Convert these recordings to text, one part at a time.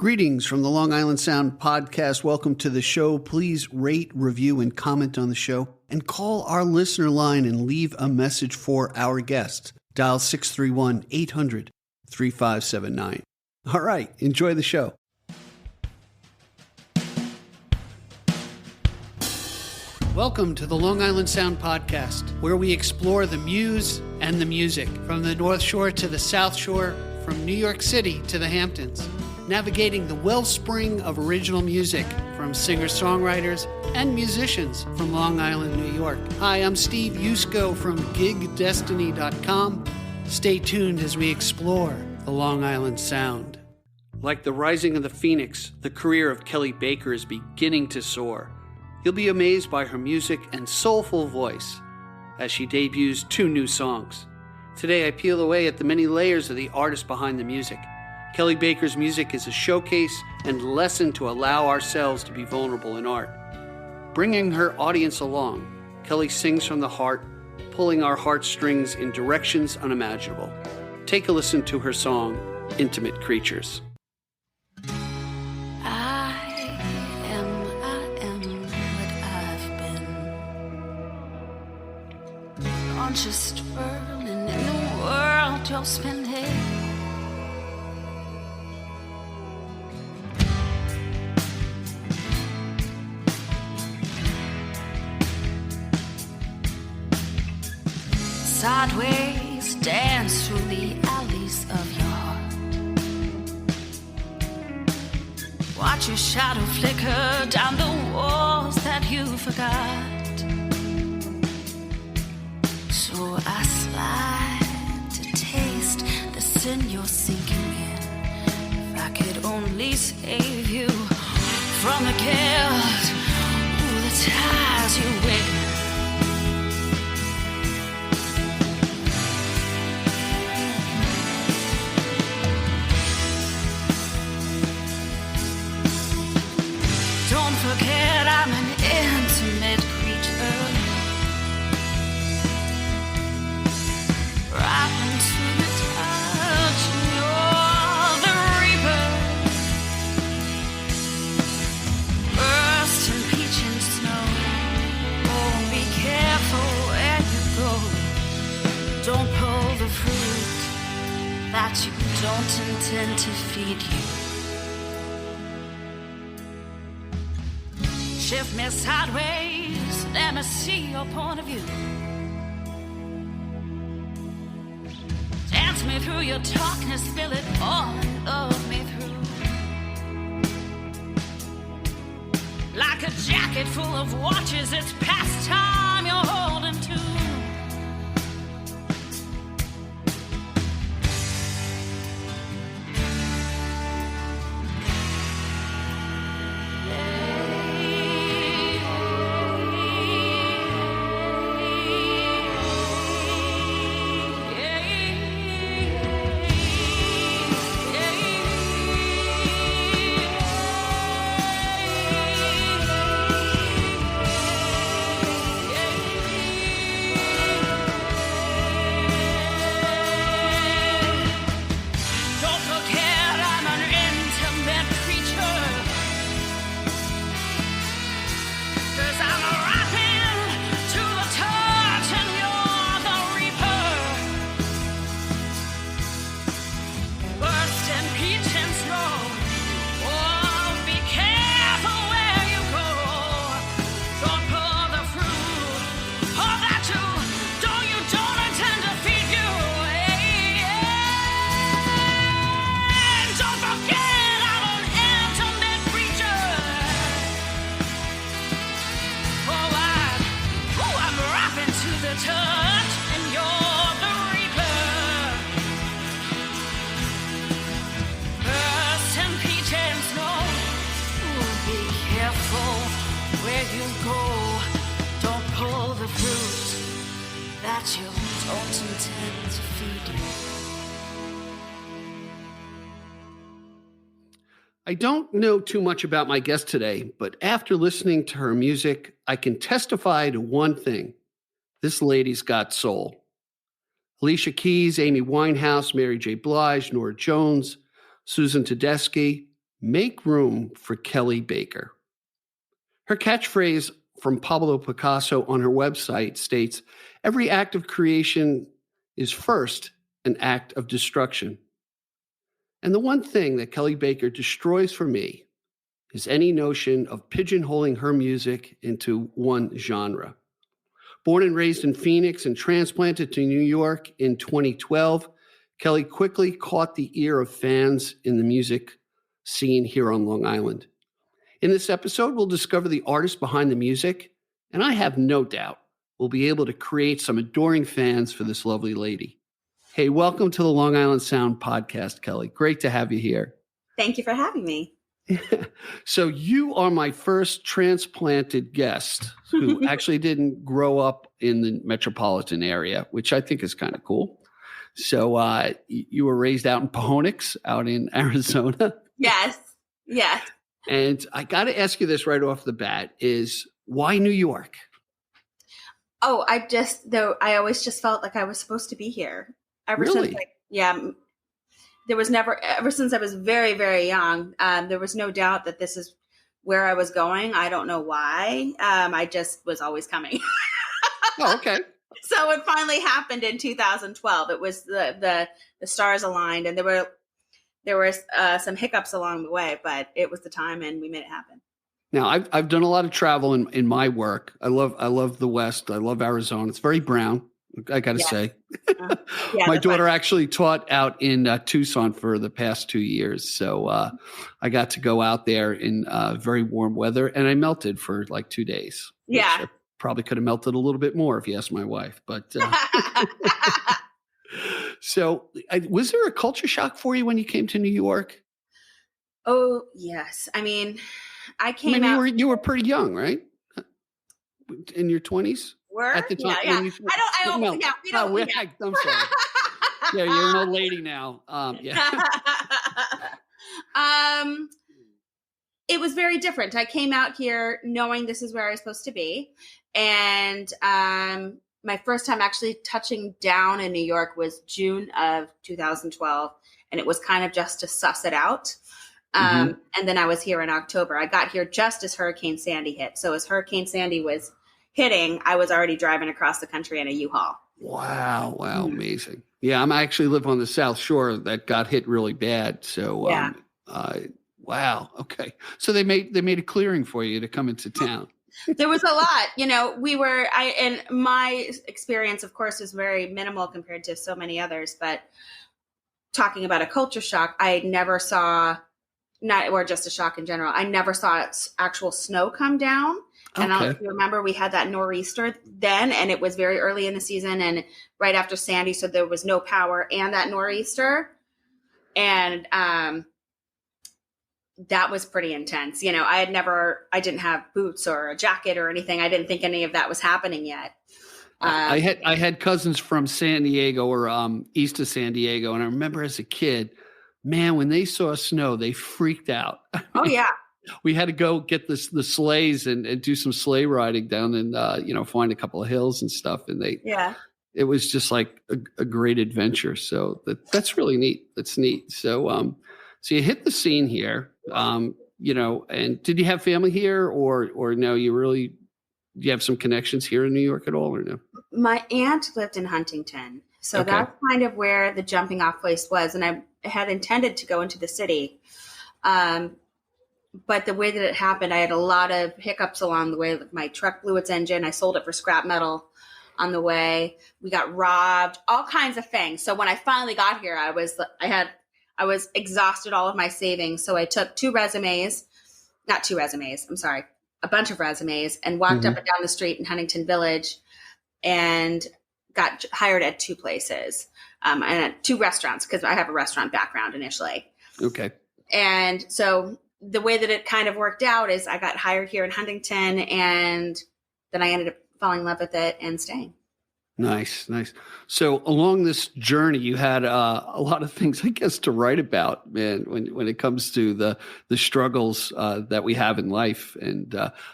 Greetings from the Long Island Sound podcast. Welcome to the show. Please rate, review, and comment on the show, and call our listener line and leave a message for our guest. Dial 631-800-3579. All right, enjoy the show. Welcome to the Long Island Sound podcast, where we explore the muse and the music, from the North Shore to the South Shore, from New York City to the Hamptons, navigating the wellspring of original music from singer-songwriters and musicians from Long Island, New York. Hi, I'm Steve Yusko from gigdestiny.com. Stay tuned as we explore the Long Island Sound. Like the rising of the phoenix, the career of Kelli Baker is beginning to soar. You'll be amazed by her music and soulful voice as she debuts 2 new songs. Today I peel away at the many layers of the artist behind the music. Kelli Baker's music is a showcase and lesson to allow ourselves to be vulnerable in art. Bringing her audience along, Kelli sings from the heart, pulling our heartstrings in directions unimaginable. Take a listen to her song, Intimate Creatures. I am what I've been. On just whirling in the world you're spinning. Sideways dance through the alleys of your heart. Watch your shadow flicker down the walls that you forgot. So I slide to taste the sin you're sinking in. If I could only save you from the guilt, the ties you witness. Don't forget I'm an intimate creature, right into the touch, you're the reaper. Burst in peach and snow, oh, be careful where you go. Don't pull the fruit that you don't intend to feed you. Shift me sideways, let me see your point of view. Dance me through your darkness, spill it all and love me through. Like a jacket full of watches, it's past time you're holding to. Where you go, don't pull the fruit that you don't intend to feed you. I don't know too much about my guest today, but after listening to her music, I can testify to one thing. This lady's got soul. Alicia Keys, Amy Winehouse, Mary J. Blige, Norah Jones, Susan Tedeschi, Make room for Kelli Baker. Her catchphrase from Pablo Picasso on her website states, every act of creation is first an act of destruction. And the one thing that Kelli Baker destroys for me is any notion of pigeonholing her music into one genre. Born and raised in Phoenix and transplanted to New York in 2012, Kelli quickly caught the ear of fans in the music scene here on Long Island. In this episode, we'll discover the artist behind the music, and I have no doubt we'll be able to create some adoring fans for this lovely lady. Hey, welcome to the Long Island Sound podcast, Kelli. Great to have you here. Thank you for having me. So you are my first transplanted guest who actually didn't grow up in the metropolitan area, which I think is kind of cool. So you were raised out in Pahonix, out in Arizona. Yes. Yes. And I got to ask you this right off the bat is why New York? Oh, I always just felt like I was supposed to be here. Ever Really? Since, there was never, ever since I was very, very young, there was no doubt that this is where I was going. I don't know why. I just was always coming. Oh, okay. So it finally happened in 2012. It was the stars aligned, and there were some hiccups along the way, but it was the time, and we made it happen. Now I've done a lot of travel in my work. I love the West. I love Arizona. It's very brown, I got to say. My daughter actually taught out in Tucson for the past 2 years, so I got to go out there in very warm weather, and I melted for like 2 days. Yeah. Probably could have melted a little bit more if you asked my wife, but so was there a culture shock for you when you came to New York? Oh, yes. I mean, you were pretty young, right? In your 20s? At the time? Yeah. I'm sorry. Yeah, you're an old lady now. It was very different. I came out here knowing this is where I was supposed to be. And my first time actually touching down in New York was June of 2012. And it was kind of just to suss it out. And then I was here in October. I got here just as Hurricane Sandy hit. So as Hurricane Sandy was hitting, I was already driving across the country in a U-Haul. Wow. Amazing. Yeah, I actually live on the South Shore that got hit really bad. So, wow. Okay. So they made a clearing for you to come into town. There was a lot, and my experience, of course, is very minimal compared to so many others, but talking about a culture shock, I never saw, or just a shock in general, I never saw actual snow come down. And I don't know if you remember, we had that nor'easter then, and it was very early in the season and right after Sandy. So there was no power and that nor'easter. And that was pretty intense. I didn't have boots or a jacket or anything. I didn't think any of that was happening yet. I had cousins from San Diego or east of San Diego. And I remember as a kid, man, when they saw snow, they freaked out. Oh, yeah. We had to go get the sleighs and do some sleigh riding down and, find a couple of hills and stuff. And it was just like a great adventure. So that's really neat. That's neat. So, so you hit the scene here, and did you have family here or no, do you have some connections here in New York at all or no? My aunt lived in Huntington. So that's kind of where the jumping off place was. And I had intended to go into the city. But the way that it happened, I had a lot of hiccups along the way. My truck blew its engine. I sold it for scrap metal on the way. We got robbed, all kinds of things. So when I finally got here, I was exhausted all of my savings. So I took a bunch of resumes and walked up and down the street in Huntington Village and got hired at 2 places and at 2 restaurants because I have a restaurant background initially. Okay. And so the way that it kind of worked out is I got hired here in Huntington and then I ended up falling in love with it and staying. Nice. So along this journey, you had a lot of things, I guess, to write about, man, when it comes to the struggles that we have in life. And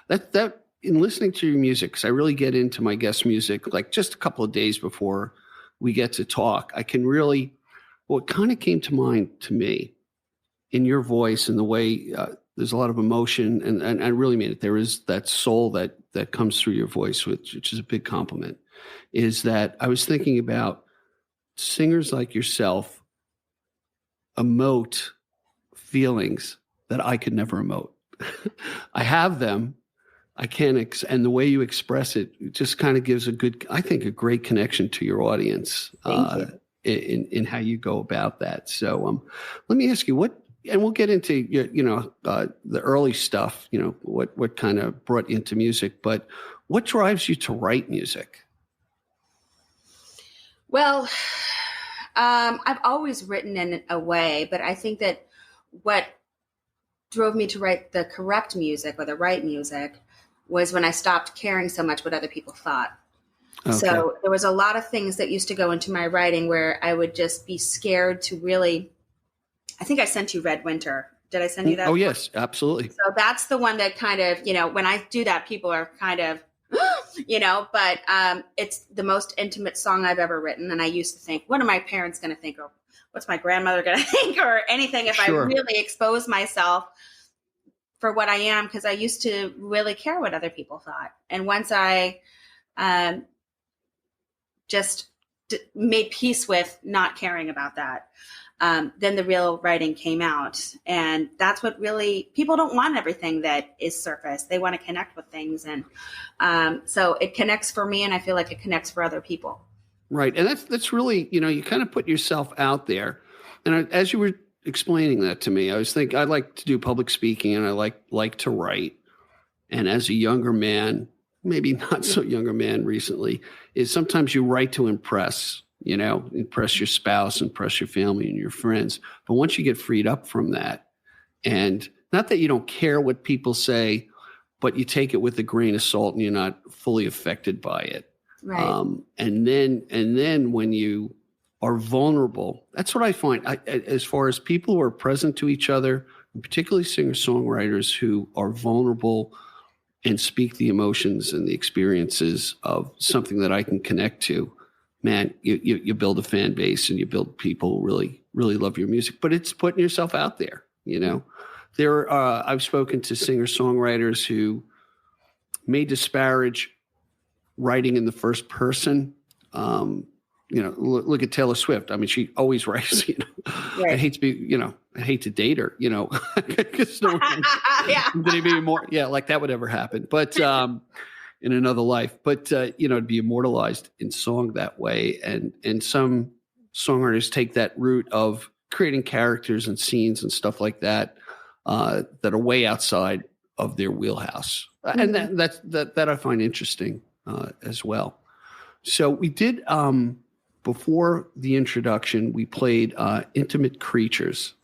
that in listening to your music, because I really get into my guest music, like just a couple of days before we get to talk, I can really, what kind of came to mind to me in your voice and the way there's a lot of emotion, and I really mean it. There is that soul that comes through your voice, which is a big compliment. Is that I was thinking about singers like yourself emote feelings that I could never emote. I have them. I can't, and the way you express it just kind of gives a great connection to your audience in how you go about that. So let me ask you and we'll get into the early stuff. What kind of brought you into music, but what drives you to write music? Well, I've always written in a way, but I think that what drove me to write the correct music or the right music was when I stopped caring so much what other people thought. Okay. So there was a lot of things that used to go into my writing where I would just be scared to really, I think I sent you Red Winter. Did I send you that? Oh, yes, absolutely. So that's the one that kind of, when I do that, people are kind of, but it's the most intimate song I've ever written. And I used to think, what are my parents going to think? Or what's my grandmother going to think? Or anything if I really expose myself for what I am, because I used to really care what other people thought. And once I just made peace with not caring about that, then the real writing came out. And that's what really, people don't want everything that is surface. They want to connect with things. And so it connects for me, and I feel like it connects for other people. Right. And that's really, you kind of put yourself out there. And as you were explaining that to me, I was thinking I like to do public speaking, and I like to write. And as a younger man, maybe not so younger man recently, is sometimes you write to impress your spouse, impress your family and your friends. But once you get freed up from that, and not that you don't care what people say, but you take it with a grain of salt and you're not fully affected by it. Right. And then when you are vulnerable, that's what I find as far as people who are present to each other, and particularly singer-songwriters who are vulnerable and speak the emotions and the experiences of something that I can connect to. Man, you build a fan base and you build people who really, really love your music, but it's putting yourself out there. I've spoken to singer-songwriters who may disparage writing in the first person. Look at Taylor Swift. I mean, she always writes, right. I hate to date her, because no one, yeah. Be more, like that would ever happen. But, in another life, but, to be immortalized in song that way. And some songwriters take that route of creating characters and scenes and stuff like that, that are way outside of their wheelhouse. Mm-hmm. And that I find interesting, as well. So we did, before the introduction, we played, Intimate Creatures,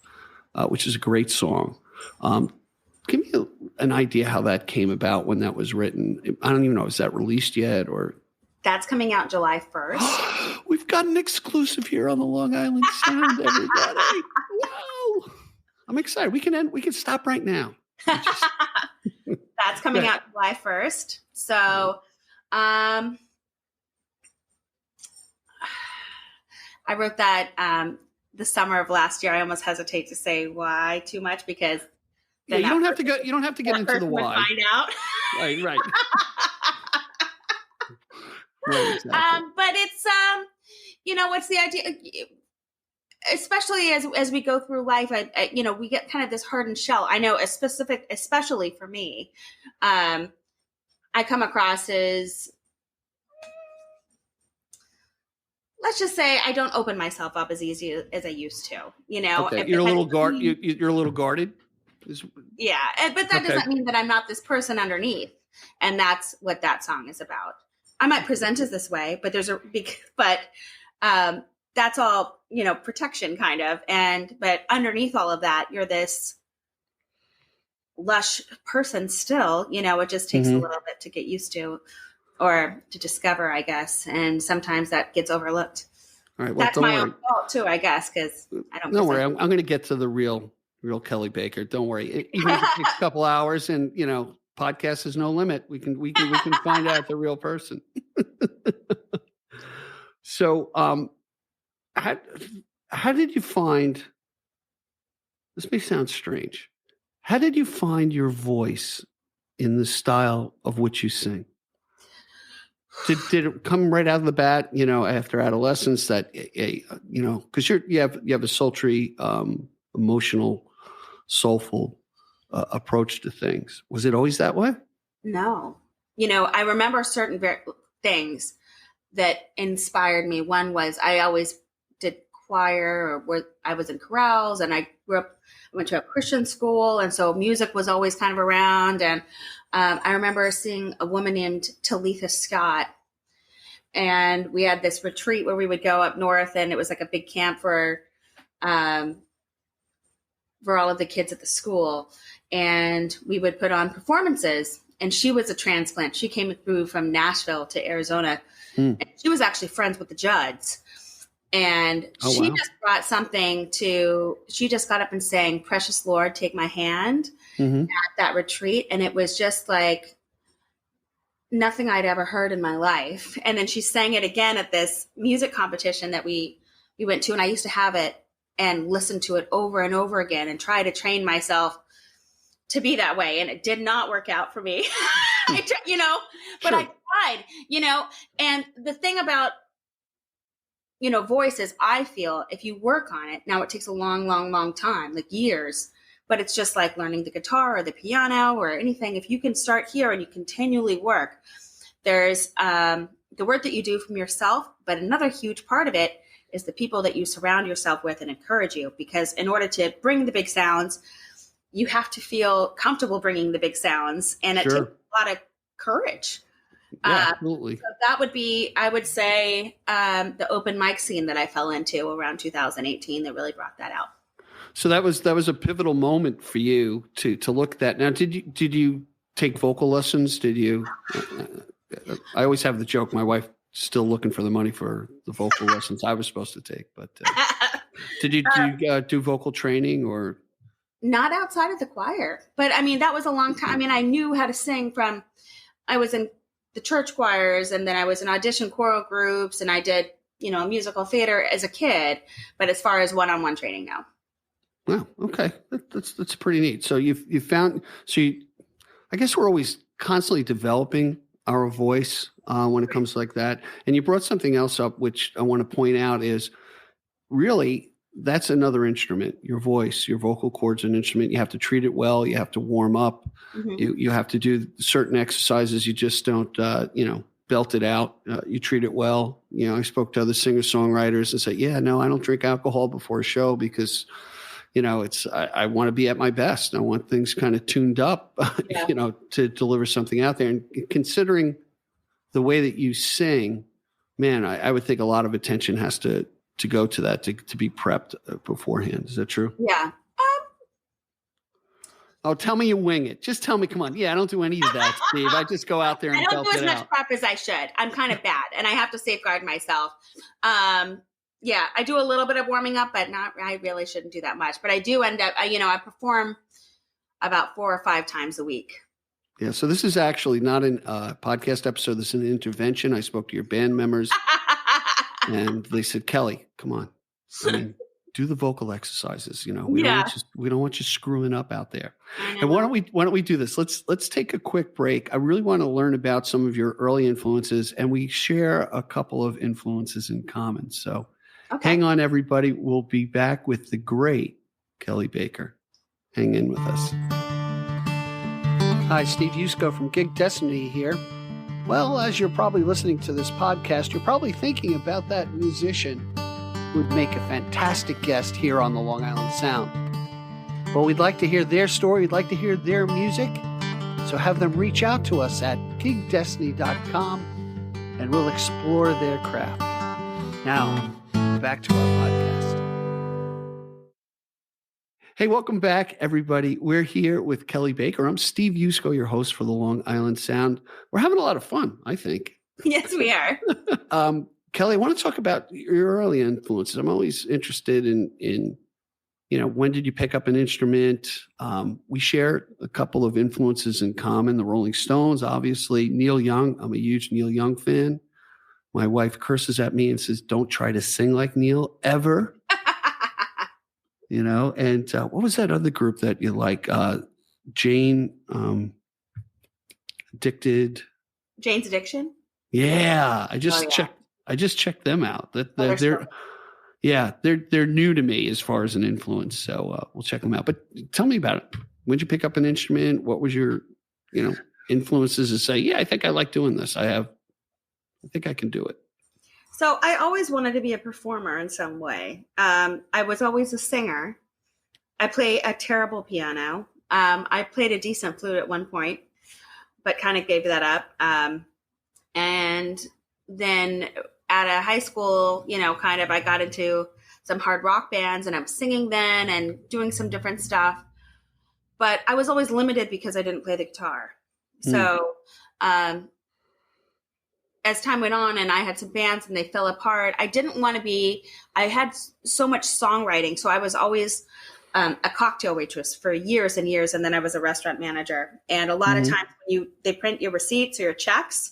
which is a great song. Give me an idea how that came about, when that was written. I don't even know, is that released yet, or? That's coming out July 1st. We've got an exclusive here on the Long Island Sound, everybody. Wow. I'm excited. We can stop right now. That's coming out July 1st. So, I wrote that the summer of last year. I almost hesitate to say why too much, because you don't have to go. You don't have to get into the why. Find out. Right. Right, exactly. But it's what's the idea? Especially as we go through life, we get kind of this hardened shell. I know especially for me, I come across as, let's just say, I don't open myself up as easy as I used to. Okay. You're a little You're a little guarded. Yeah, but that doesn't mean that I'm not this person underneath, and that's what that song is about. I might present as this way, but that's all protection kind of, but underneath all of that, you're this lush person still. It just takes a little bit to get used to, or to discover, I guess, and sometimes that gets overlooked. All right, well, that's my own fault too, I guess, because I don't. Don't worry, I'm going to get to the real Kelli Baker. Don't worry. Even if it takes a couple hours, and podcast is no limit. We can find out the real person. So, how did you find this may sound strange. How did you find your voice in the style of which you sing? Did it come right out of the bat, after adolescence that, because you have a sultry, emotional, soulful approach to things. Was it always that way? No. I remember certain things that inspired me. One was I always did choir, or I was in chorales, and I went to a Christian school, and so music was always kind of around. And I remember seeing a woman named Talitha Scott, and we had this retreat where we would go up north, and it was like a big camp for all of the kids at the school, and we would put on performances. And she was a transplant. She came through from Nashville to Arizona, and she was actually friends with the Judds. And she just brought something she just got up and sang "Precious Lord, Take My Hand" at that retreat. And it was just like nothing I'd ever heard in my life. And then she sang it again at this music competition that we went to. And I used to have it and listen to it over and over again and try to train myself to be that way. And it did not work out for me, but sure. I tried, and the thing about, voice is, I feel if you work on it, now it takes a long, long, long time, like years, but it's just like learning the guitar or the piano or anything. If you can start here and you continually work, there's the work that you do from yourself, but another huge part of it is the people that you surround yourself with and encourage you, because in order to bring the big sounds, you have to feel comfortable bringing the big sounds, and it takes a lot of courage. Yeah, absolutely. So that would be, I would say, the open mic scene that I fell into around 2018 that really brought that out. So that was a pivotal moment for you to look at that. Now, did you take vocal lessons? Did you? I always have the joke. My wife still looking for the money for the vocal lessons I was supposed to take, but did you do vocal training or? Not outside of the choir, but I mean, that was a long time. I mean, I knew how to sing I was in the church choirs, and then I was in audition choral groups, and I did, musical theater as a kid, but as far as one-on-one training, no. Wow. Okay. That's pretty neat. So you found, I guess we're always constantly developing our voice when it comes like that. And you brought something else up, which I want to point out is really, that's another instrument. Your voice, your vocal cords, an instrument. You have to treat it well. You have to warm up. You have to do certain exercises. You just don't, belt it out. You treat it well. I spoke to other singer-songwriters and said, yeah, no, I don't drink alcohol before a show because, I want to be at my best. I want things kind of tuned up, to deliver something out there. And considering the way that you sing, man, I would think a lot of attention has to go to that, to be prepped beforehand. Is that true? Yeah. Oh, tell me you wing it. Just tell me, come on. Yeah, I don't do any of that, Steve. I just go out there and belt it out. I don't do as much prep as I should. I'm kind of bad, and I have to safeguard myself. Yeah, I do a little bit of warming up, but I really shouldn't do that much. But I do end up, I perform about 4 or 5 times a week. Yeah, so this is actually not a podcast episode. This is an intervention. I spoke to your band members. And they said, Kelly, come on. I mean, do the vocal exercises. We don't want you screwing up out there. And why don't we do this? Let's take a quick break. I really want to learn about some of your early influences, and we share a couple of influences in common. So hang on, everybody. We'll be back with the great Kelli Baker. Hang in with us. Hi, Steve Yusko from Gig Destiny here. Well, as you're probably listening to this podcast, you're probably thinking about that musician who would make a fantastic guest here on the Long Island Sound. Well, we'd like to hear their story. We'd like to hear their music. So have them reach out to us at gigdestiny.com and we'll explore their craft. Now, back to our podcast. Hey, welcome back, everybody. We're here with Kelli Baker. I'm Steve Yusko, your host for the Long Island Sound. We're having a lot of fun, I think. Yes, we are. Kelli, I want to talk about your early influences. I'm always interested in when did you pick up an instrument? We share a couple of influences in common. The Rolling Stones, obviously. Neil Young. I'm a huge Neil Young fan. My wife curses at me and says, don't try to sing like Neil ever. And what was that other group that you like? Jane, Addicted. Jane's Addiction. Yeah, I just Oh, yeah. checked them out. That Oh, they're new to me as far as an influence. So we'll check them out. But tell me about it. When did you pick up an instrument? What was your, influences to say, yeah, I think I like doing this. I think I can do it. So I always wanted to be a performer in some way. I was always a singer. I play a terrible piano. I played a decent flute at one point, but kind of gave that up. And then at a high school, I got into some hard rock bands and I'm singing then and doing some different stuff. But I was always limited because I didn't play the guitar. So as time went on and I had some bands and they fell apart, I had so much songwriting. So I was always a cocktail waitress for years and years. And then I was a restaurant manager. And a lot of times when they print your receipts or your checks,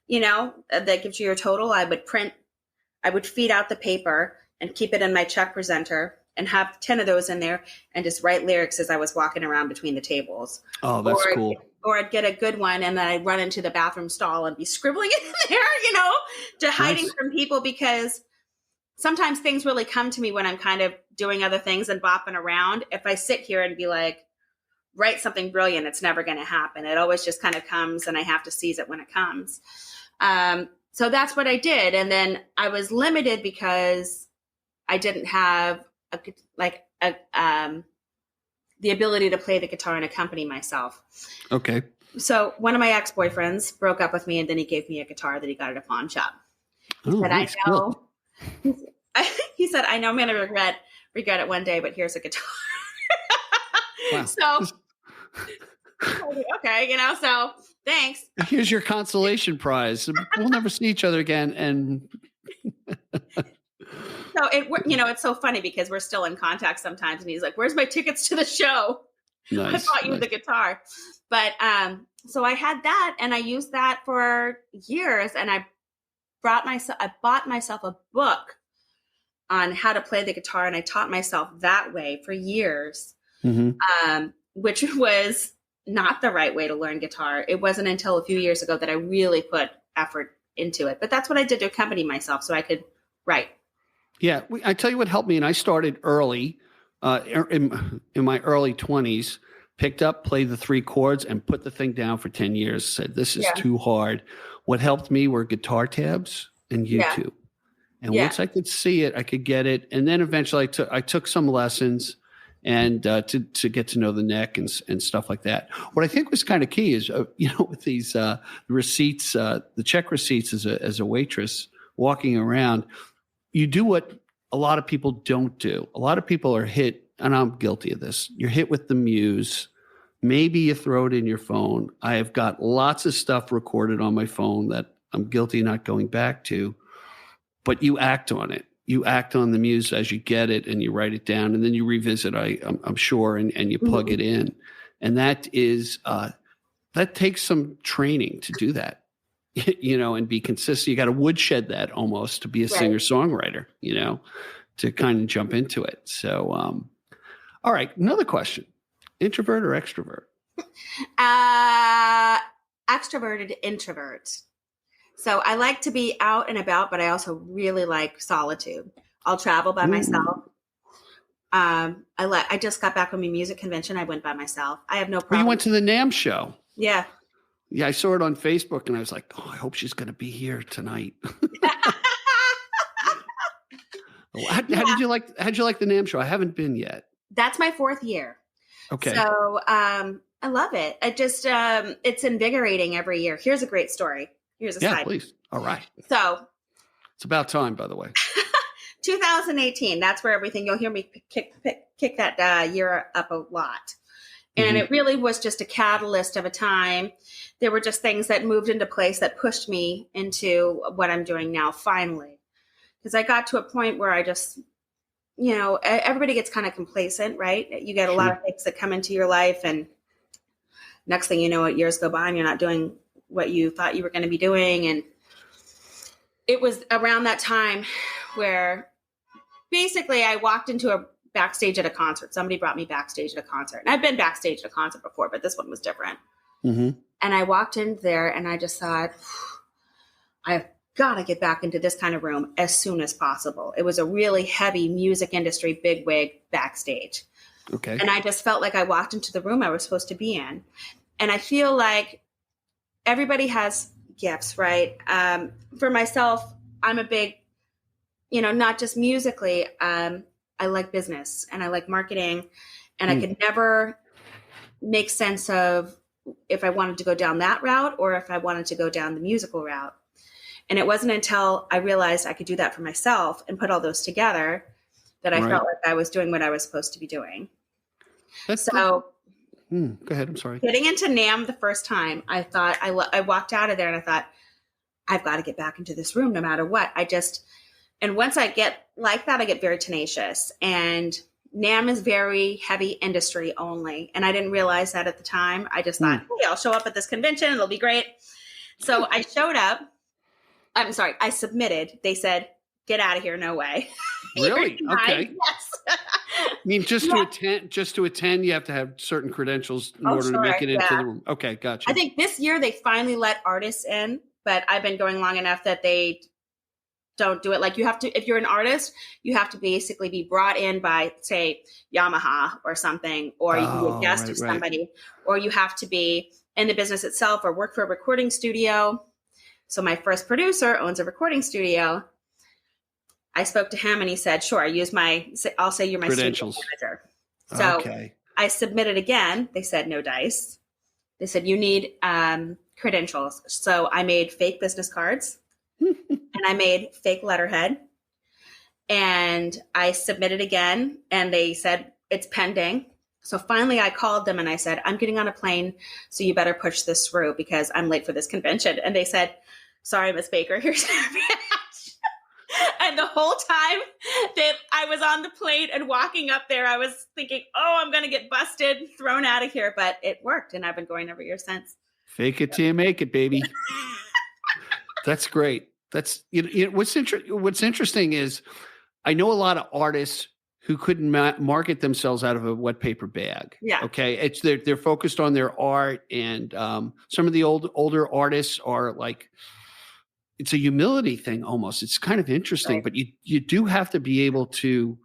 that gives you your total, I would feed out the paper and keep it in my check presenter and have 10 of those in there and just write lyrics as I was walking around between the tables. Oh, that's cool. Or I'd get a good one and then I'd run into the bathroom stall and be scribbling in there, to hiding from people, because sometimes things really come to me when I'm kind of doing other things and bopping around. If I sit here and be like, write something brilliant, it's never going to happen. It always just kind of comes and I have to seize it when it comes. So that's what I did. And then I was limited because I didn't have the ability to play the guitar and accompany myself. Okay. So one of my ex-boyfriends broke up with me and then he gave me a guitar that he got at a pawn shop. He said, nice. I know. He said, I know I'm going to regret it one day, but here's a guitar. Wow. So, okay, so thanks. Here's your consolation prize. We'll never see each other again. And so it's so funny because we're still in contact sometimes. And he's like, where's my tickets to the show? Nice, I bought you the guitar. But so I had that and I used that for years. And I bought myself a book on how to play the guitar. And I taught myself that way for years, which was not the right way to learn guitar. It wasn't until a few years ago that I really put effort into it. But that's what I did to accompany myself so I could write. Yeah. I tell you what helped me. And I started early in my early 20s, picked up, played the 3 chords and put the thing down for 10 years. Said, this is too hard. What helped me were guitar tabs and YouTube. And once I could see it, I could get it. And then eventually I took some lessons and to get to know the neck and stuff like that. What I think was kind of key is, with these receipts, the check receipts as a waitress walking around, you do what a lot of people don't do. A lot of people are hit, and I'm guilty of this. You're hit with the muse. Maybe you throw it in your phone. I have got lots of stuff recorded on my phone that I'm guilty not going back to, but you act on it. You act on the muse as you get it and you write it down and then you revisit, I'm sure, and you plug it in. And that is, that takes some training to do that, and be consistent. You got to woodshed that almost to be a singer-songwriter, to kind of jump into it. So, all right. Another question, introvert or extrovert? Extroverted introvert. So I like to be out and about, but I also really like solitude. I'll travel by myself. I just got back from a music convention. I went by myself. I have no problem. Well, you went to the NAMM show. Yeah. Yeah, I saw it on Facebook and I was like, oh, I hope she's going to be here tonight. How did you like the NAMM show? I haven't been yet. That's my 4th year. Okay. So I love it. I just it's invigorating every year. Here's a great story. Here's a side. Please. All right. So it's about time, by the way. 2018. That's where everything, you'll hear me kick that year up a lot. And it really was just a catalyst of a time. There were just things that moved into place that pushed me into what I'm doing now, finally. Because I got to a point where I just, everybody gets kind of complacent, right? You get a lot of things that come into your life. And next thing you know, years go by and you're not doing what you thought you were going to be doing. And it was around that time where basically I walked into a backstage at a concert. Somebody brought me backstage at a concert. And I've been backstage at a concert before, but this one was different. Mm-hmm. And I walked in there and I just thought, I've got to get back into this kind of room as soon as possible. It was a really heavy music industry bigwig backstage. Okay. And I just felt like I walked into the room I was supposed to be in. And I feel like everybody has gifts, right? For myself, I'm a big, not just musically, I like business and I like marketing, and I could never make sense of if I wanted to go down that route or if I wanted to go down the musical route. And it wasn't until I realized I could do that for myself and put all those together that I felt like I was doing what I was supposed to be doing. Go ahead. I'm sorry. Getting into NAMM the first time, I thought I walked out of there and I thought, I've got to get back into this room no matter what. And once I get like that, I get very tenacious. And NAMM is very heavy industry only. And I didn't realize that at the time. I just thought, hey, I'll show up at this convention. It'll be great. So I showed up. I'm sorry. I submitted. They said, get out of here. No way. Really? Okay. Yes. I mean, just to attend, you have to have certain credentials in order to make it into the room. Okay. Gotcha. I think this year they finally let artists in, but I've been going long enough that they don't do it. Like, you have to, if you're an artist, you have to basically be brought in by, say, Yamaha or something, or you can be a guest of somebody, or you have to be in the business itself or work for a recording studio. So my first producer owns a recording studio. I spoke to him and he said, sure, I'll say you're my credentials. Studio manager. So I submitted again. They said no dice. They said, you need credentials. So I made fake business cards and I made fake letterhead, and I submitted again, and they said it's pending. So finally I called them and I said, I'm getting on a plane, so you better push this through because I'm late for this convention. And they said, sorry, Miss Baker, here's your badge. And the whole time that I was on the plane and walking up there, I was thinking, oh, I'm going to get busted, thrown out of here. But it worked, and I've been going every year since. Fake it till you make it, baby. That's great. That's what's interesting is I know a lot of artists who couldn't market themselves out of a wet paper bag. Yeah. Okay. They're focused on their art, and some of the older artists are like, it's a humility thing almost. It's kind of interesting, but you do have to be able to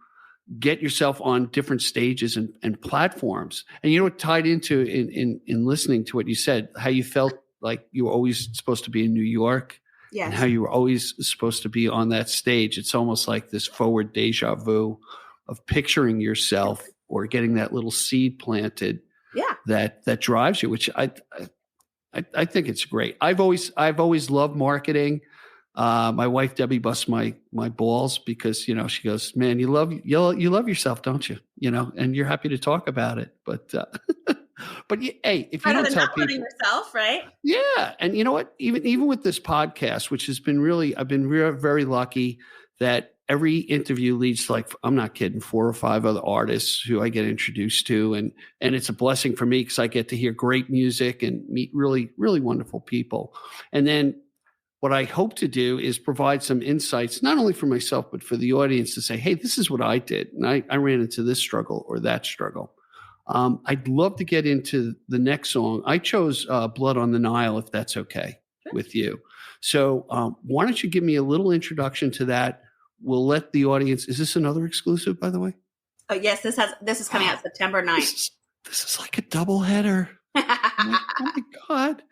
get yourself on different stages and platforms. And what tied into in listening to what you said, how you felt like you were always supposed to be in New York. Yes. And how you were always supposed to be on that stage. It's almost like this forward deja vu of picturing yourself or getting that little seed planted. Yeah. That drives you, which I think it's great. I've always loved marketing. My wife Debbie busts my balls because she goes, man, you love yourself, don't you? And you're happy to talk about it, but hey, if you don't tell people, yourself, right? Yeah, and you know what? Even with this podcast, which has been I've been very lucky that every interview leads to, like, I'm not kidding, 4 or 5 other artists who I get introduced to, and it's a blessing for me because I get to hear great music and meet really, really wonderful people. And then what I hope to do is provide some insights, not only for myself, but for the audience to say, hey, this is what I did. And I ran into this struggle or that struggle. I'd love to get into the next song. I chose Blood on the Nile, if that's okay with you. So why don't you give me a little introduction to that? We'll let the audience, is this another exclusive, by the way? Oh, yes, this is coming out September 9th. This is like a double header. Oh my God.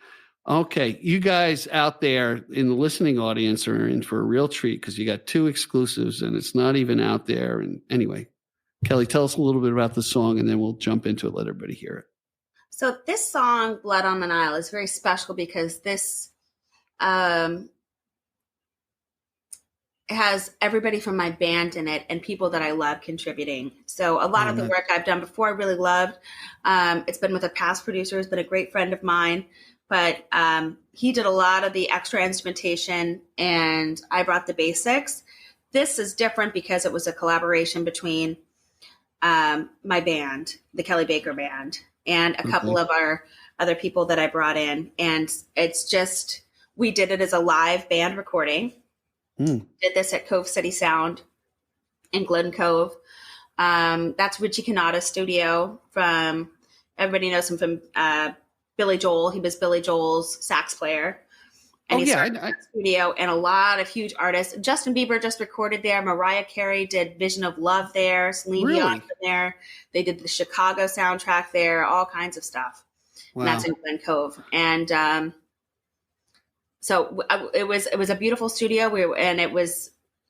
Okay, you guys out there in the listening audience are in for a real treat because you got 2 exclusives and it's not even out there. And anyway, Kelli, tell us a little bit about the song and then we'll jump into it, let everybody hear it. So this song, Blood on the Nile, is very special because this has everybody from my band in it and people that I love contributing. So a lot of the work I've done before I really loved. It's been with a past producer who's been a great friend of mine. But he did a lot of the extra instrumentation and I brought the basics. This is different because it was a collaboration between my band, the Kelli Baker Band, and a couple of our other people that I brought in. And it's just, we did it as a live band recording. Did this at Cove City Sound in Glen Cove. That's Richie Cannata's studio. From everybody knows him from Billy Joel. He was Billy Joel's sax player. And he started that studio, and a lot of huge artists. Justin Bieber just recorded there. Mariah Carey did Vision of Love there. Celine Dion there. They did the Chicago soundtrack there. All kinds of stuff. Wow. And that's in Glen Cove. And so it was a beautiful studio.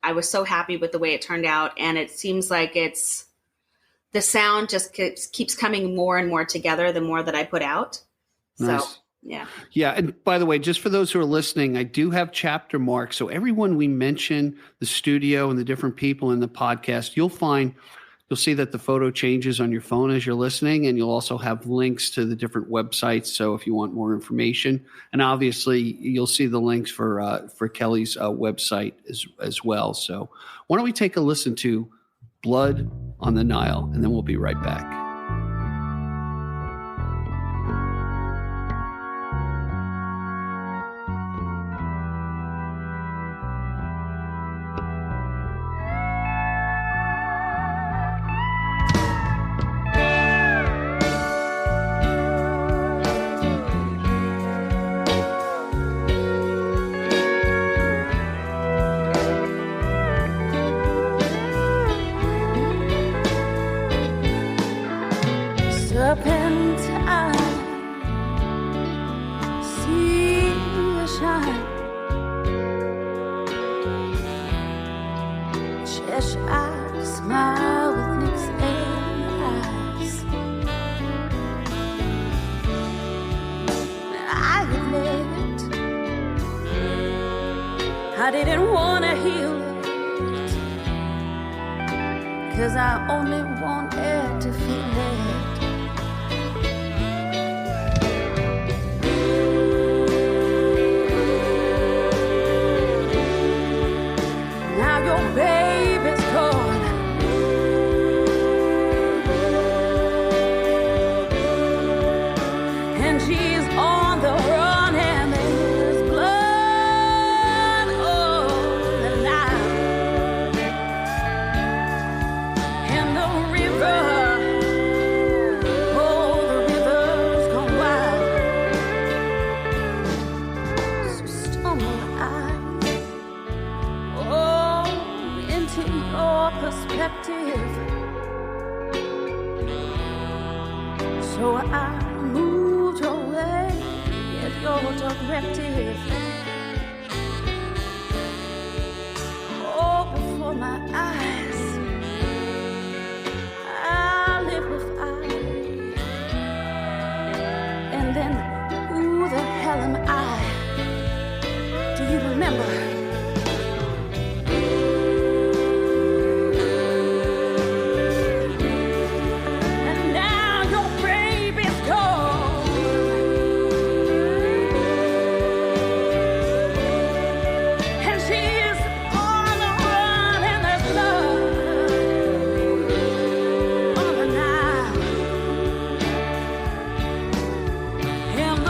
I was so happy with the way it turned out, and it seems like the sound just keeps coming more and more together the more that I put out. Nice. So. Yeah. Yeah. And by the way, just for those who are listening, I do have chapter marks. So everyone we mention, the studio and the different people in the podcast, you'll see that the photo changes on your phone as you're listening, and you'll also have links to the different websites. So if you want more information, and obviously you'll see the links for Kelli's website as well. So why don't we take a listen to Blood on the Nile, and then we'll be right back. I didn't want to heal it, 'cause I only wanted to feel it. Now your baby's gone, and she's on the run, and there's blood on the Nile, and the river, oh, the river's gone wild. So stumble into your perspective. So I moved your way at your directive. Oh, before my eyes, I live with fire. And then, who the hell am I? Do you remember? And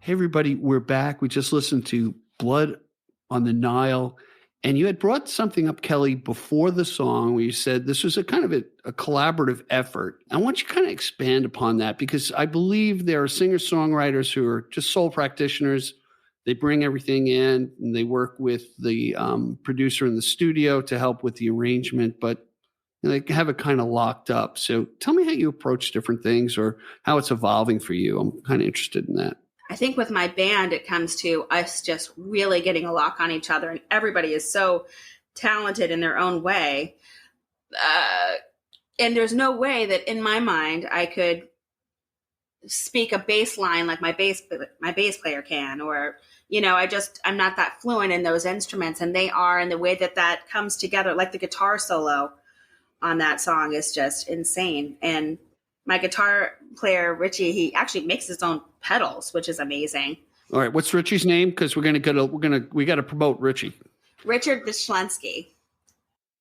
Hey, everybody, we're back. We just listened to Blood on the Nile. And you had brought something up, Kelli, before the song where you said this was a kind of a collaborative effort. I want you to kind of expand upon that, because I believe there are singer-songwriters who are just sole practitioners. They bring everything in and they work with the producer in the studio to help with the arrangement, but they have it kind of locked up. So tell me how you approach different things or how it's evolving for you. I'm kind of interested in that. I think with my band, it comes to us just really getting a lock on each other, and everybody is so talented in their own way. And there's no way that in my mind I could speak a bass line like my bass player can, or, I'm not that fluent in those instruments, and they are, and the way that comes together, like the guitar solo on that song is just insane. And my guitar player, Richie, he actually makes his own pedals, which is amazing. All right. What's Richie's name? Because we got to promote Richie. Richard Vishlensky.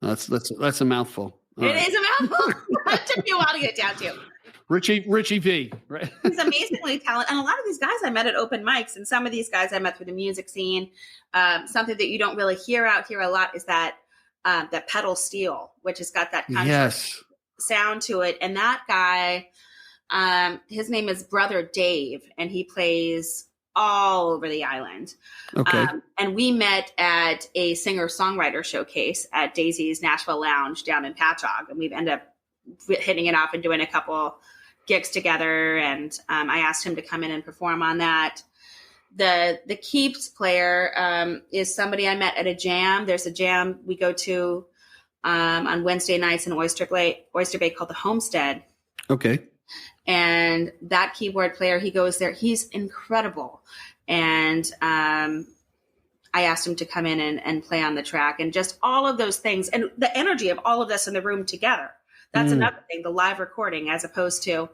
That's a mouthful. All it right. is a mouthful. It took me a while to get down to. Richie V, right? He's amazingly talented. And a lot of these guys I met at open mics, and some of these guys I met through the music scene. Something that you don't really hear out here a lot is that pedal steel, which has got that kind of sound to it. And that guy, his name is Brother Dave, and he plays all over the island. Okay. And we met at a singer-songwriter showcase at Daisy's Nashville Lounge down in Patchogue, and we've ended up hitting it off and doing a couple gigs together. And I asked him to come in and perform on that. The keeps player is somebody I met at a jam. There's a jam we go to on Wednesday nights in Oyster Bay called the Homestead. Okay. And that keyboard player, he goes there. He's incredible. And I asked him to come in and play on the track, and just all of those things and the energy of all of this in the room together. That's another thing, the live recording, as opposed to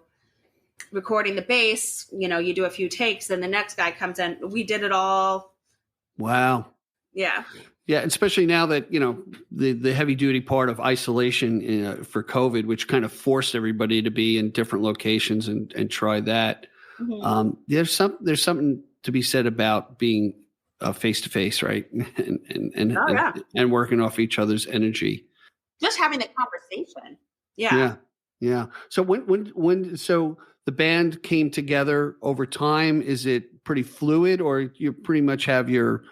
recording the bass. You do a few takes and the next guy comes in. We did it all. Wow. Yeah. Yeah, especially now that, the heavy duty part of isolation for COVID, which kind of forced everybody to be in different locations and try that. Mm-hmm. There's something to be said about being face to face, right? And working off each other's energy. Just having the conversation. Yeah. Yeah. So when the band came together over time, is it pretty fluid, or you pretty much have your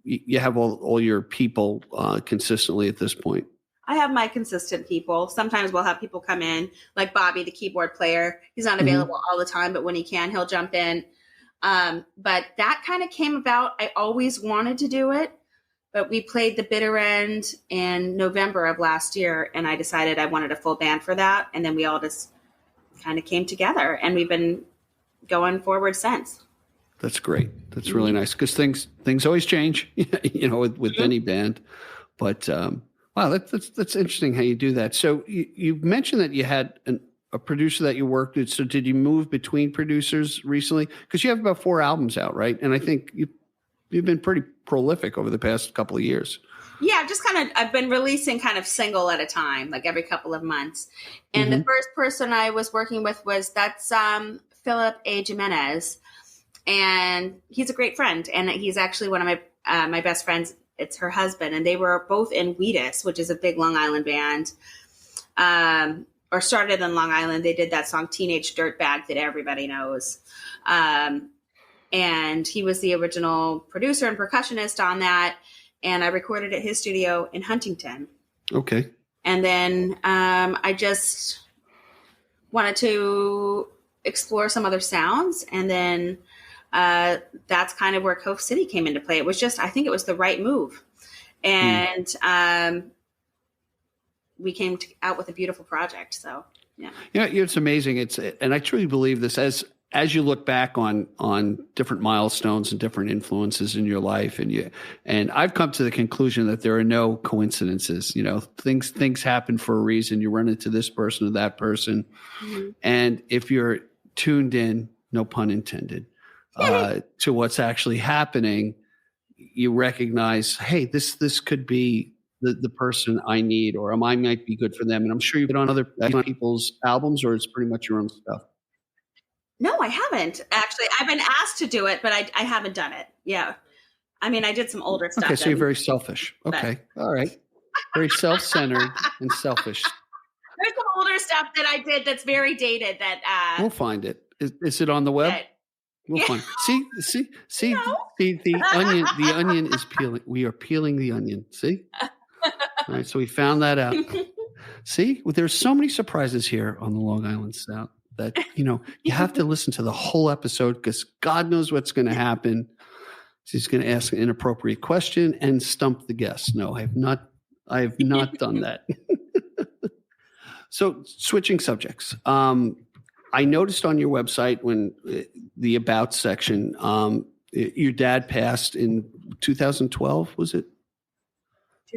you have all your people consistently at this point? I have my consistent people. Sometimes we'll have people come in, like Bobby, the keyboard player. He's not available all the time, but when he can, he'll jump in. But that kind of came about. I always wanted to do it, but we played the bitter end in November of last year, and I decided I wanted a full band for that. And then we all just kind of came together, and we've been going forward since. That's great. That's really nice, because things always change, with any band. But wow, that's interesting how you do that. So you mentioned that you had a producer that you worked with. So did you move between producers recently? Because you have about 4 albums out, right? And I think you've been pretty prolific over the past couple of years. Yeah, I've been releasing kind of single at a time, like every couple of months. And the first person I was working with that's Philip A. Jimenez. And he's a great friend. And he's actually one of my best friends. It's her husband. And they were both in Wheatus, which is a big Long Island band. Or started in Long Island. They did that song Teenage Dirtbag that everybody knows. And he was the original producer and percussionist on that. And I recorded at his studio in Huntington. Okay. And then I just wanted to explore some other sounds. And then that's kind of where Cove City came into play. It was just, I think it was the right move. And we came out with a beautiful project. So, yeah. It's amazing. And I truly believe this as you look back on different milestones and different influences in your life, and I've come to the conclusion that there are no coincidences. Things happen for a reason. You run into this person or that person, and if you're tuned in, no pun intended, to what's actually happening, you recognize, hey, this could be the person I need, or I might be good for them. And I'm sure you've been on other people's albums, or it's pretty much your own stuff. No, I haven't actually. I've been asked to do it, but I haven't done it. Yeah. I mean, I did some older stuff. Okay, so you're very selfish. Okay, all right. Very self-centered and selfish. There's some older stuff that I did that's very dated that We'll find it. Is it on the web? We'll find it. See, No. the onion is peeling. We are peeling the onion. See? All right, so we found that out. See? Well, there's so many surprises here on the Long Island Sound that, you have to listen to the whole episode because God knows what's going to happen. She's going to ask an inappropriate question and stump the guest. No, I have not done that. So switching subjects. I noticed on your website when the About section, your dad passed in 2012, was it?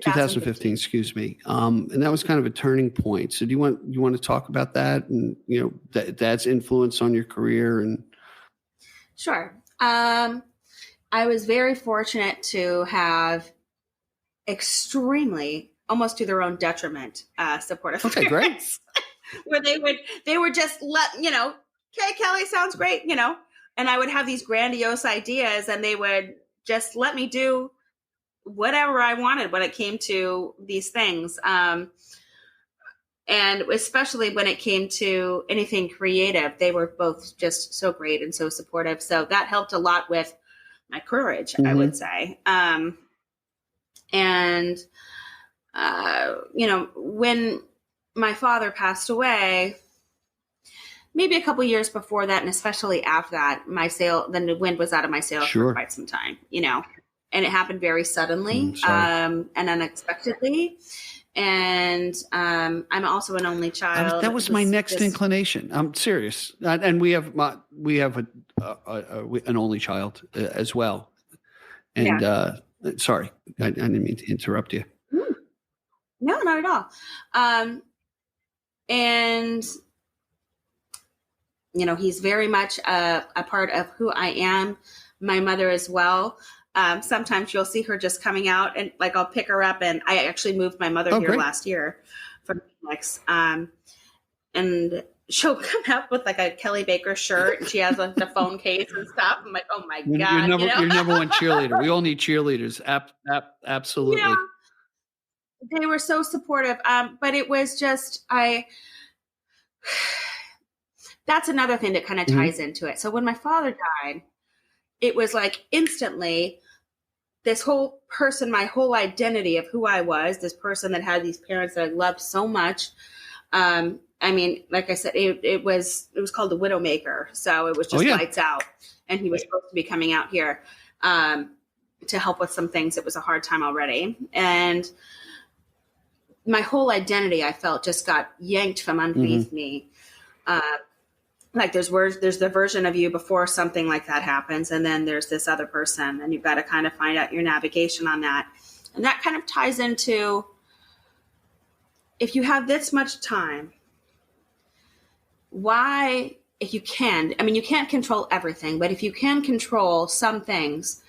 2015, excuse me. And that was kind of a turning point. So do you want to talk about that and, dad's influence on your career? And Sure. I was very fortunate to have extremely, almost to their own detriment, supportive Okay, parents. Where they would just okay, Kelly, sounds great, and I would have these grandiose ideas and they would just let me do whatever I wanted when it came to these things. And especially when it came to anything creative, they were both just so great and so supportive. So that helped a lot with my courage, I would say. When my father passed away, maybe a couple years before that, and especially after that, the wind was out of my sails for quite some time, and it happened very suddenly and unexpectedly. And I'm also an only child. That was my next inclination. I'm serious, and we have an only child as well. And sorry, I didn't mean to interrupt you. No, not at all. And he's very much a part of who I am. My mother as well. Sometimes you'll see her just coming out and I'll pick her up, and I actually moved my mother here last year from Phoenix. And she'll come up with a Kelly Baker shirt, and she has the phone case and stuff. I'm like, oh my God. You're number one cheerleader. We all need cheerleaders. Absolutely. Yeah. They were so supportive. But it was just, that's another thing that kind of ties into it. So when my father died, it was instantly this whole person, my whole identity of who I was, this person that had these parents that I loved so much. Like I said, it was called the Widowmaker. So it was just lights out, and he was supposed to be coming out here to help with some things. It was a hard time already. And my whole identity, I felt, just got yanked from underneath me. There's the version of you before something like that happens, and then there's this other person, and you've got to kind of find out your navigation on that. And that kind of ties into, if you have this much time, why, if you can, you can't control everything, but if you can control some things,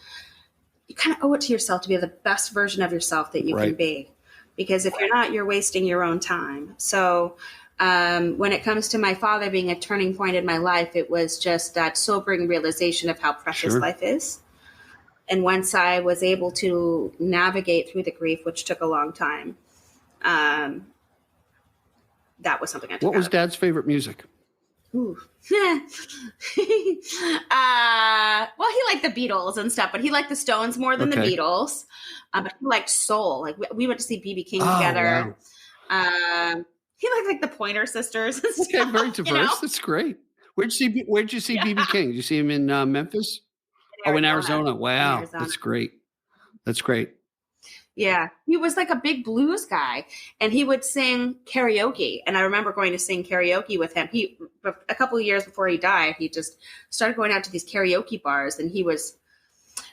you kind of owe it to yourself to be the best version of yourself that you can be. Because if you're not, you're wasting your own time. So when it comes to my father being a turning point in my life, it was just that sobering realization of how precious life is. And once I was able to navigate through the grief, which took a long time, that was something I took What was Dad's favorite music? Ooh. Well, he liked the Beatles and stuff, but he liked the Stones more than the Beatles. But he liked soul. We went to see B.B. King together. Wow. He liked the Pointer Sisters and stuff. Okay, very diverse. That's great. Where'd you see B.B. King? Did you see him in Memphis? In Arizona. Wow, Arizona. That's great. Yeah, he was a big blues guy, and he would sing karaoke. And I remember going to sing karaoke with him. A couple of years before he died, he just started going out to these karaoke bars, and he was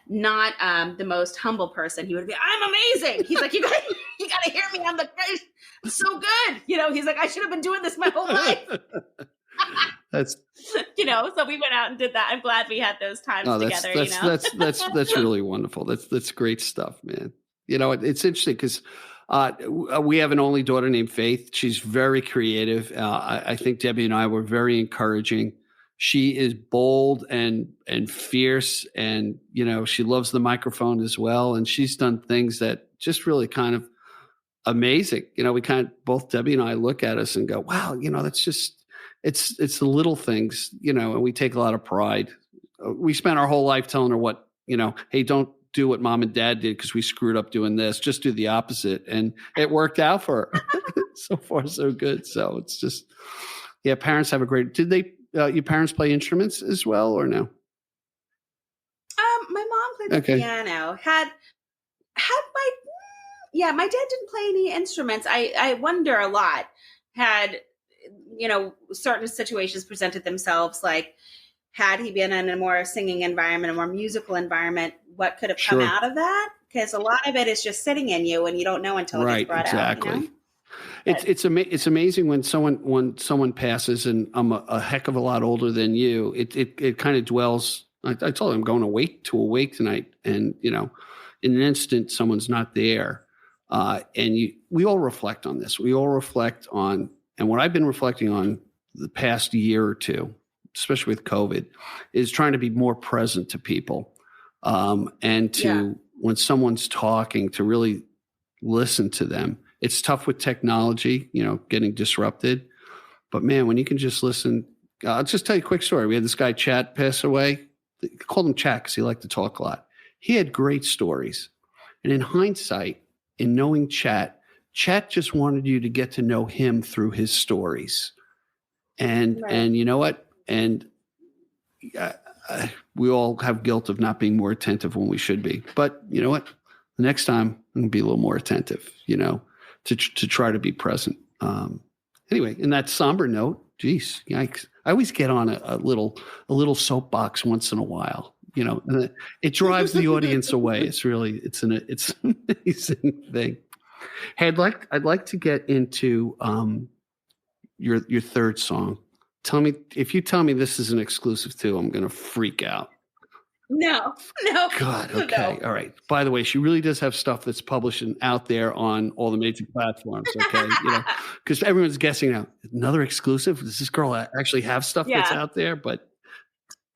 not the most humble person. He would be, I'm amazing. He's like, you gotta hear me. I'm so good. He's like, I should have been doing this my whole life. That's so we went out and did that. I'm glad we had those times together. That's really wonderful. That's great stuff, man. It's interesting because we have an only daughter named Faith. She's very creative. I think Debbie and I were very encouraging. she is bold and fierce, and she loves the microphone as well. And she's done things that just really kind of amazing. We both Debbie and I look at us and go, wow, that's just it's the little things, and we take a lot of pride. We spent our whole life telling her what, hey, don't do what mom and dad did because we screwed up doing this. Just do the opposite. And it worked out for her. So far, so good. So it's just, yeah, parents have a great, did they, your parents play instruments as well or no? My mom played the piano, my dad didn't play any instruments. I wonder a lot, had, certain situations presented themselves, like had he been in a more singing environment, a more musical environment, what could have come out of that? Because a lot of it is just sitting in you and you don't know until it gets brought out. It's amazing when someone passes, and I'm a heck of a lot older than you. It kind of dwells. I told him I'm going to awake tonight, and in an instant someone's not there, and we all reflect on this. We all reflect on, and what I've been reflecting on the past year or two, especially with COVID, is trying to be more present to people, and to when someone's talking, to really listen to them. It's tough with technology, getting disrupted. But man, when you can just listen, I'll just tell you a quick story. We had this guy, Chat, pass away. They called him Chat because he liked to talk a lot. He had great stories. And in hindsight, in knowing Chat just wanted you to get to know him through his stories. And you know what? And we all have guilt of not being more attentive when we should be. But you know what? The next time I'm going to be a little more attentive, to try to be present. Anyway, in that somber note, geez, yikes. I always get on a little soapbox once in a while, and it drives the audience away. It's an amazing thing. Hey, I'd like to get into your third song. If you tell me this is an exclusive too, I'm going to freak out. No. God. Okay. No. All right. By the way, she really does have stuff that's published and out there on all the major platforms. Okay. Because everyone's guessing now, another exclusive. Does this girl actually have stuff that's out there? But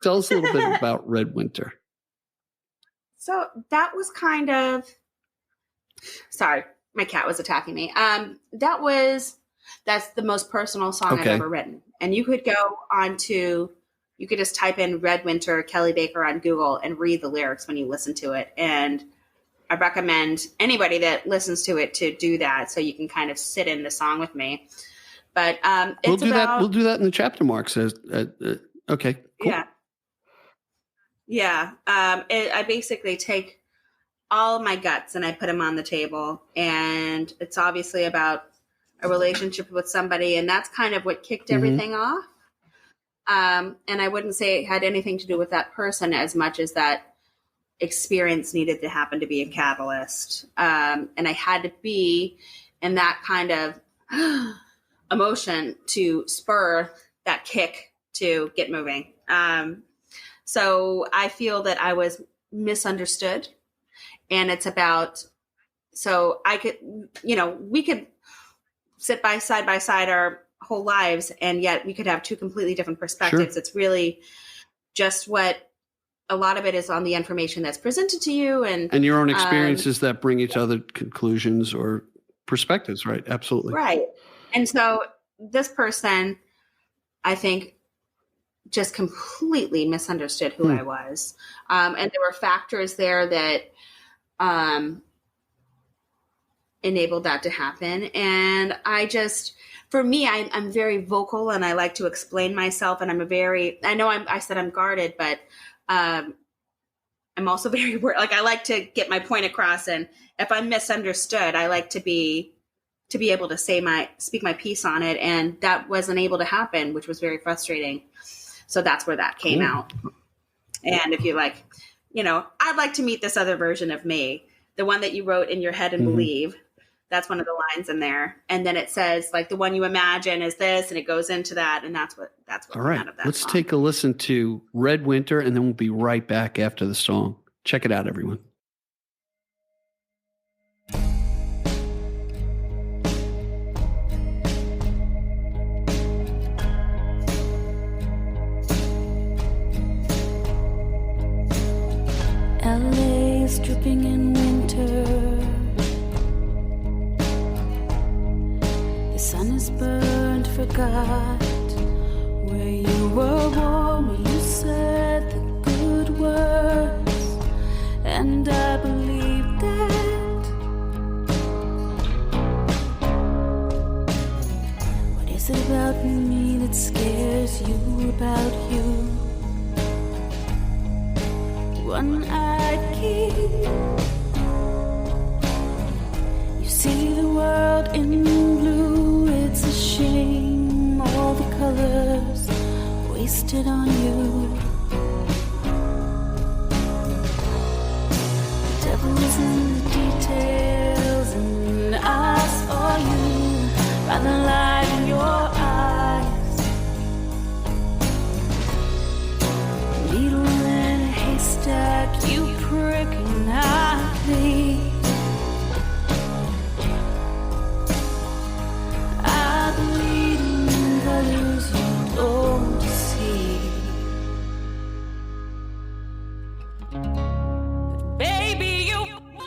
tell us a little bit about Red Winter. So that was kind of, sorry, my cat was attacking me. That's the most personal song I've ever written. And you could go you could just type in Red Winter, Kelli Baker on Google and read the lyrics when you listen to it. And I recommend anybody that listens to it to do that, so you can kind of sit in the song with me. But we'll do that in the chapter marks. Okay, cool. Yeah. I basically take all of my guts and I put them on the table. And it's obviously about a relationship with somebody. And that's kind of what kicked everything off. And I wouldn't say it had anything to do with that person as much as that experience needed to happen to be a catalyst. And I had to be in that kind of emotion to spur that kick to get moving. So I feel that I was misunderstood, and it's about, so I could, we could sit side by side our whole lives, and yet we could have two completely different perspectives. Sure. It's really just what a lot of it is on the information that's presented to you and your own experiences that bring you to other conclusions or perspectives. Right. Absolutely. Right. And so this person, I think, just completely misunderstood who I was. And there were factors there that enabled that to happen. And for me, I'm very vocal and I like to explain myself, and I said I'm guarded, but I'm also very, I like to get my point across. And if I'm misunderstood, I like to be able to speak my piece on it. And that wasn't able to happen, which was very frustrating. So that's where that came out. And if you I'd like to meet this other version of me, the one that you wrote in your head and believe. That's one of the lines in there. And then it says, the one you imagine is this, and it goes into that. And that's what all right. Out of that Let's song. take a listen to Red Winter, and then we'll be right back after the song. Check it out, everyone. days dripping in winter. The sun is burned, forgot where you were warm, where you said the good words, and I believed that. What is it about me that scares you about you? One-eyed king, you see the world in blue. It's a shame all the colors wasted on you. The devil is in the details, and I saw you by the light in your eyes. Needle in a haystack, you prick, and I bleed. I bleed in colors you don't see. But baby, you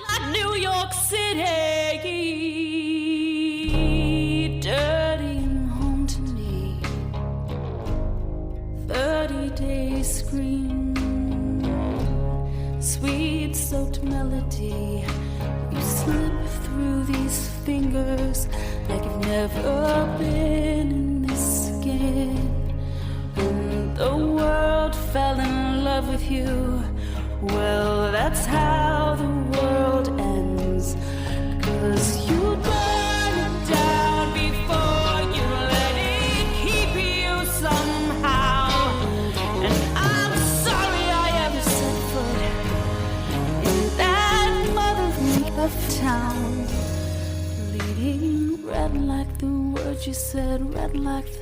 like New York City, dirty and home to me. 30 days scream, sweet soaked melody. You slip through these fingers like you've never been in this skin. When the world fell in love with you, well, that's how the world ends. 'Cause you burn it down before you let it keep you somehow. And I'm sorry I ever set foot in that mother of town. Bleeding red like the words you said, red like the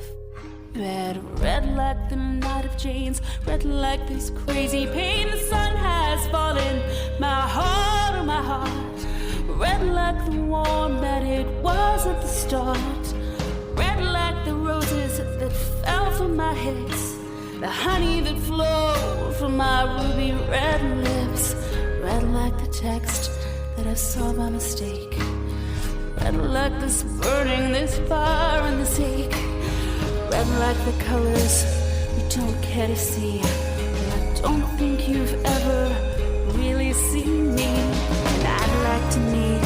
red like the night of chains, red like this crazy pain. The sun has fallen, my heart, oh my heart. Red like the warm that it was at the start. Red like the roses that fell from my hips, the honey that flowed from my ruby red lips. Red like the text that I saw by mistake. Red like this burning, this fire and this ache. Red like the colors you don't care to see. And I don't think you've ever really seen me. And I'd like to meet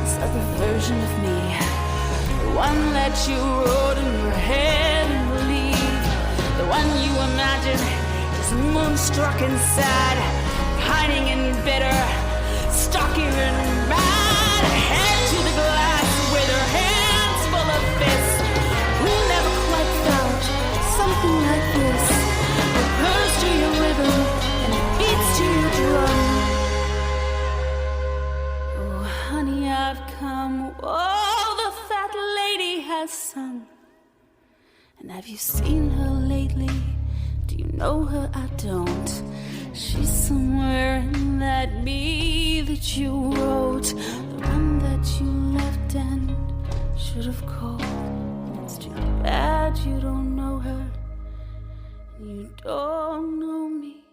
this other version of me, the one that you wrote in your head and believe, the one you imagine is moonstruck and sad, pining and bitter, stalking and mad, head to the glass with her hands full of fists. Who never quite felt something like this? It purrs to your rhythm and it beats to your drum. Oh, honey, I've come. Oh, the fat lady has sung. And have you seen her lately? Do you know her? I don't. She's somewhere in that me that you wrote, the one that you left and should have called. It's too bad you don't know her, and you don't know me.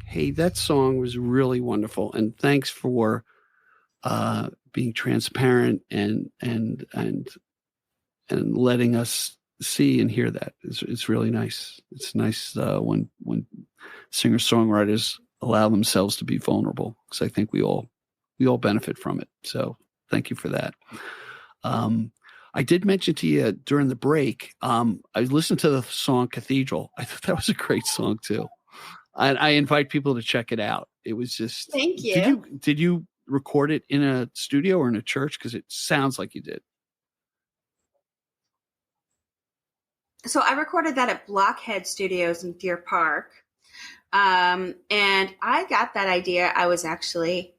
Hey, that song was really wonderful, and thanks for being transparent and letting us see and hear that. It's really nice. It's nice when singer-songwriters allow themselves to be vulnerable, because I think we all benefit from it. So thank you for that. I did mention to you during the break, I listened to the song Cathedral. I thought that was a great song too. I invite people to check it out. It was just, Thank you. Did you record it in a studio or in a church? Because it sounds like you did. So I recorded that at Blockhead Studios in Deer Park. And I got that idea. I was actually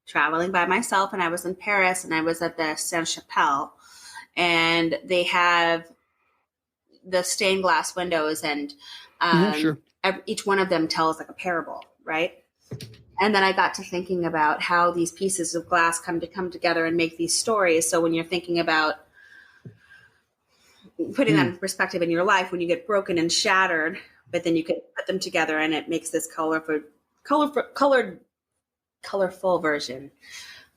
traveling by myself, and I was in Paris, and I was at the Sainte-Chapelle, and they have the stained glass windows, and Sure. each one of them tells like a parable, right? And then I got to thinking about how these pieces of glass come together and make these stories. So when you're thinking about putting that in perspective in your life, when you get broken and shattered, but then you can put them together and it makes this colorful version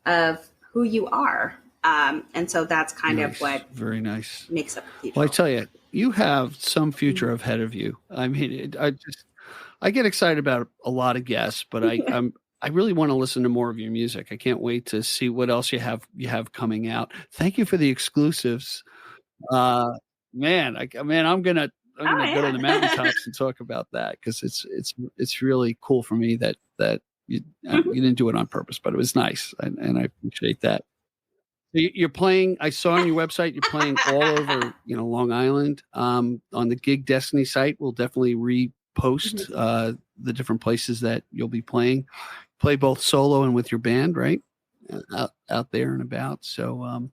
of who you are. And so that's kind of what very nice makes up people. Well, I tell you, you have some future ahead of you. I mean, I get excited about a lot of guests, but I really want to listen to more of your music. I can't wait to see what else you have coming out. Thank you for the exclusives. I'm gonna go to the mountaintops and talk about that, because it's really cool for me that you didn't do it on purpose, but it was nice, and I appreciate that. You're playing. I saw on your website you're playing all over, Long Island. On the Gig Destiny site, we'll definitely repost the different places that you'll be playing. Play both solo and with your band, right? Out there and about. So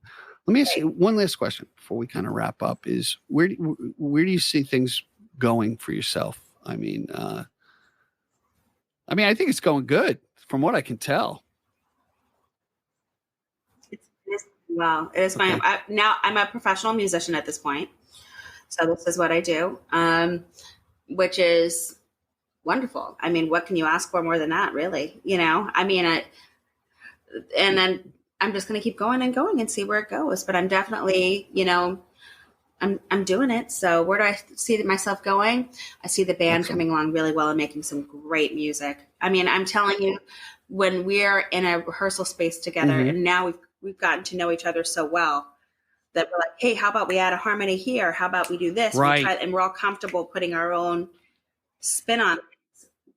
let me ask you one last question before we kind of wrap up: is where do you see things going for yourself? I mean, I think it's going good from what I can tell. Well, it is fine. Now I'm a professional musician at this point. So this is what I do, which is wonderful. I mean, what can you ask for more than that, really? And then I'm just going to keep going and see where it goes. But I'm definitely, I'm doing it. So where do I see myself going? I see the band coming along really well and making some great music. I mean, I'm telling you, when we're in a rehearsal space together, and now we've gotten to know each other so well that we're like, hey, how about we add a harmony here? How about we do this? Right. And we're all comfortable putting our own spin on it.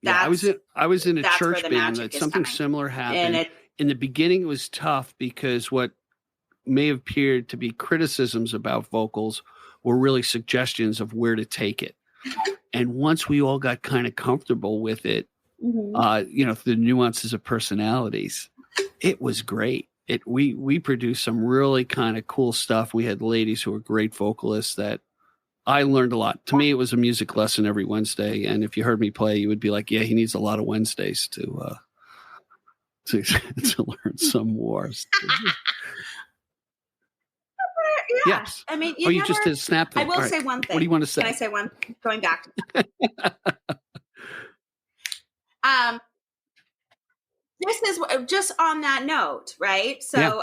I was in a church band that something similar happened. And in the beginning, it was tough because what may have appeared to be criticisms about vocals were really suggestions of where to take it. And once we all got kind of comfortable with it, the nuances of personalities, it was great. We produced some really kind of cool stuff. We had ladies who were great vocalists that I learned a lot. To me, it was a music lesson every Wednesday. And if you heard me play, you would be like, yeah, he needs a lot of Wednesdays to learn some more. Yes. I mean, you just did a snap thing. I will say one thing. What do you want to say? Can I say one? Going back. This is just on that note, right? So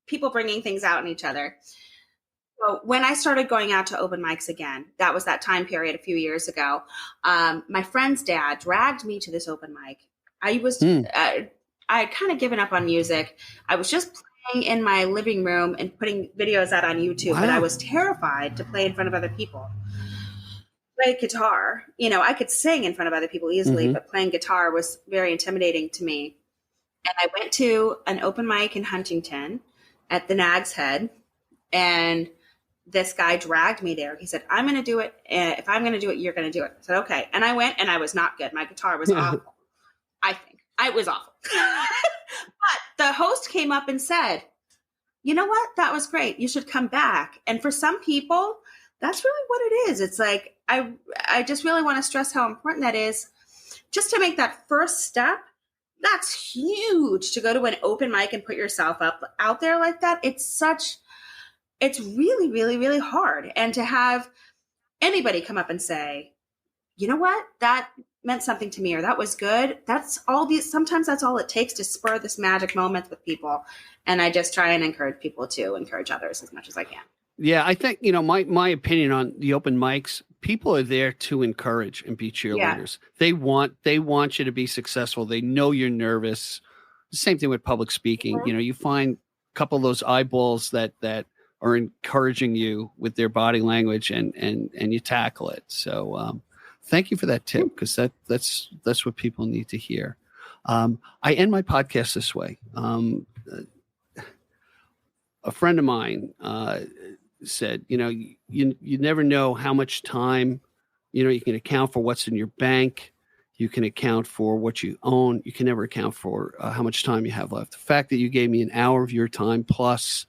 people bringing things out in each other. So when I started going out to open mics again, that was that time period a few years ago. My friend's dad dragged me to this open mic. I was, I had kind of given up on music. I was just playing in my living room and putting videos out on YouTube, but I was terrified to play in front of other people. Play guitar, I could sing in front of other people easily, but playing guitar was very intimidating to me. And I went to an open mic in Huntington at the Nag's Head, and this guy dragged me there. He said, I'm going to do it. If I'm going to do it, you're going to do it. I said, okay. And I went, and I was not good. My guitar was awful. I think it was awful. But the host came up and said, you know what? That was great. You should come back. And for some people, that's really what it is. It's like, I just really want to stress how important that is. Just to make that first step, that's huge. To go to an open mic and put yourself out there like that, it's really, really, really hard. And to have anybody come up and say, you know what, that meant something to me, or that was good. Sometimes that's all it takes to spur this magic moment with people. And I just try and encourage people to encourage others as much as I can. Yeah, I think, my opinion on the open mics, people are there to encourage and be cheerleaders. Yeah. They want you to be successful. They know you're nervous. Same thing with public speaking. You find a couple of those eyeballs that are encouraging you with their body language, and you tackle it. So thank you for that tip, because that's what people need to hear. I end my podcast this way. A friend of mine said, you never know how much time, you can account for what's in your bank. You can account for what you own. You can never account for how much time you have left. The fact that you gave me an hour of your time plus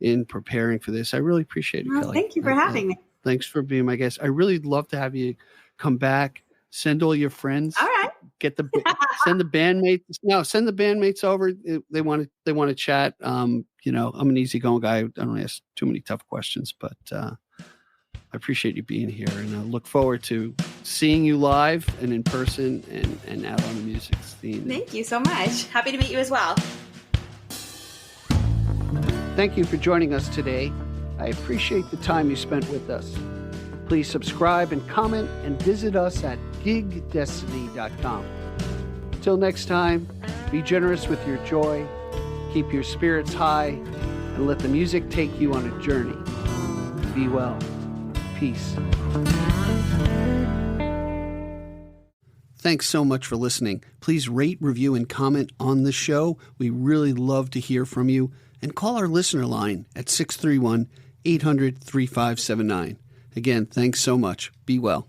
in preparing for this, I really appreciate it, Kelli. Thank you for having me. Thanks for being my guest. I really love to have you come back. Send all your friends. All right. Send the bandmates over. They want to chat. I'm an easygoing guy. I don't ask too many tough questions, but I appreciate you being here, and I look forward to seeing you live and in person and out on the music scene. Thank you so much. Happy to meet you as well. Thank you for joining us today. I appreciate the time you spent with us. Please subscribe and comment and visit us at gigdestiny.com. Till next time, be generous with your joy, keep your spirits high, and let the music take you on a journey. Be well. Peace. Thanks so much for listening. Please rate, review, and comment on the show. We really love to hear from you. And call our listener line at 631-800-3579. Again, thanks so much. Be well.